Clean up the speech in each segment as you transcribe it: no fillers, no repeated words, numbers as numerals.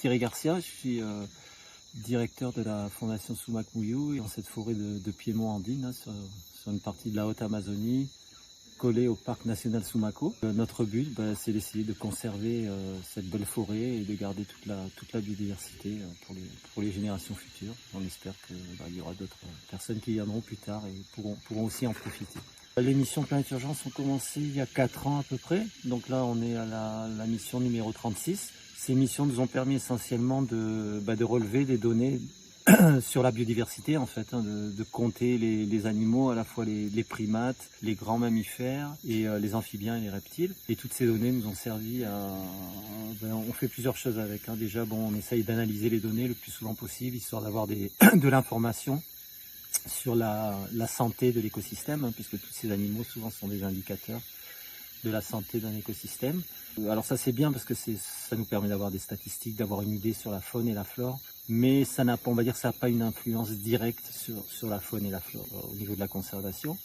Thierry Garcia, je suis directeur de la Fondation Sumac-Muyu dans cette forêt de Piémont andine, hein, sur une partie de la haute Amazonie, collée au parc national Sumaco. Notre but, c'est d'essayer de conserver cette belle forêt et de garder toute la biodiversité pour les générations futures. On espère qu'il y aura d'autres personnes qui viendront plus tard et pourront aussi en profiter. Les missions Planète Urgence ont commencé il y a 4 ans à peu près, donc là on est à la mission numéro 36. Ces missions nous ont permis essentiellement de relever des données sur la biodiversité en fait, hein, de compter les animaux, à la fois les primates, les grands mammifères et les amphibiens et les reptiles. Et toutes ces données nous ont servi on fait plusieurs choses avec, hein. Déjà on essaye d'analyser les données le plus souvent possible, histoire d'avoir de l'information sur la santé de l'écosystème, hein, puisque tous ces animaux souvent sont des indicateurs de la santé d'un écosystème. Alors ça c'est bien parce que ça nous permet d'avoir des statistiques, d'avoir une idée sur la faune et la flore, mais ça n'a pas une influence directe sur la faune et la flore au niveau de la conservation.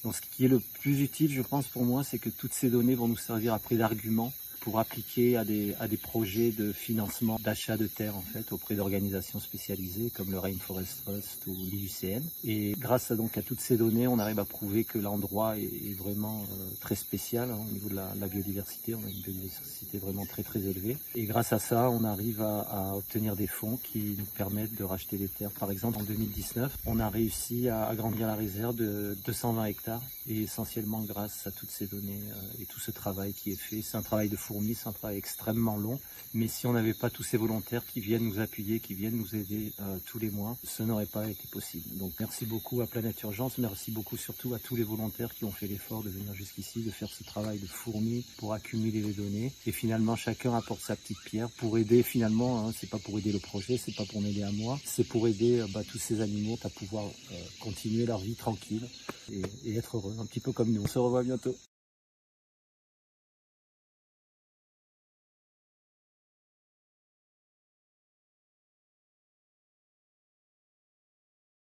Donc ce qui est le plus utile, je pense, pour moi, c'est que toutes ces données vont nous servir après d'arguments pour appliquer à des projets de financement d'achat de terres en fait auprès d'organisations spécialisées comme le Rainforest Trust ou l'IUCN. Et grâce à toutes ces données, on arrive à prouver que l'endroit est vraiment très spécial, hein, au niveau de la biodiversité. On a une biodiversité vraiment très très élevée. Et grâce à ça, on arrive à obtenir des fonds qui nous permettent de racheter des terres. Par exemple, en 2019, on a réussi à agrandir la réserve de 220 hectares et essentiellement grâce à toutes ces données et tout ce travail qui est fait. C'est un travail de fourmi, c'est un travail extrêmement long, mais si on n'avait pas tous ces volontaires qui viennent nous appuyer, qui viennent nous aider tous les mois, ce n'aurait pas été possible. Donc merci beaucoup à Planète Urgence, merci beaucoup surtout à tous les volontaires qui ont fait l'effort de venir jusqu'ici, de faire ce travail de fourmi pour accumuler les données, et finalement chacun apporte sa petite pierre pour aider finalement, hein, c'est pas pour aider le projet, c'est pas pour m'aider à moi, c'est pour aider tous ces animaux à pouvoir continuer leur vie tranquille et être heureux, un petit peu comme nous. On se revoit bientôt.